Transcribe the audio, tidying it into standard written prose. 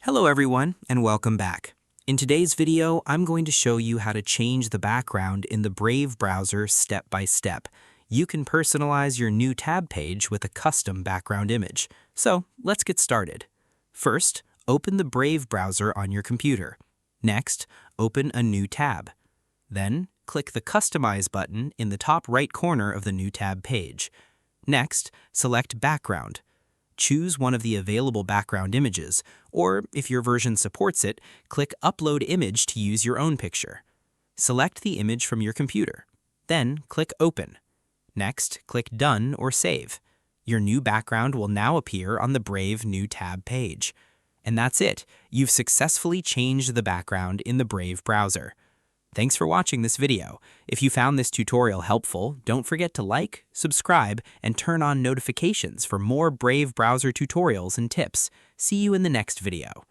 Hello everyone, and welcome back. In today's video, I'm going to show you how to change the background in the Brave browser step by step. You can personalize your new tab page with a custom background image. So let's get started. First, open the Brave browser on your computer. Next, open a new tab. Then, click the Customize button in the top right corner of the new tab page. Next, select Background. Choose one of the available background images, or if your version supports it, click Upload Image to use your own picture. Select the image from your computer. Then click Open. Next, click Done or Save. Your new background will now appear on the Brave new tab page. And that's it. You've successfully changed the background in the Brave browser. Thanks for watching this video. If you found this tutorial helpful, don't forget to like, subscribe, and turn on notifications for more Brave browser tutorials and tips. See you in the next video.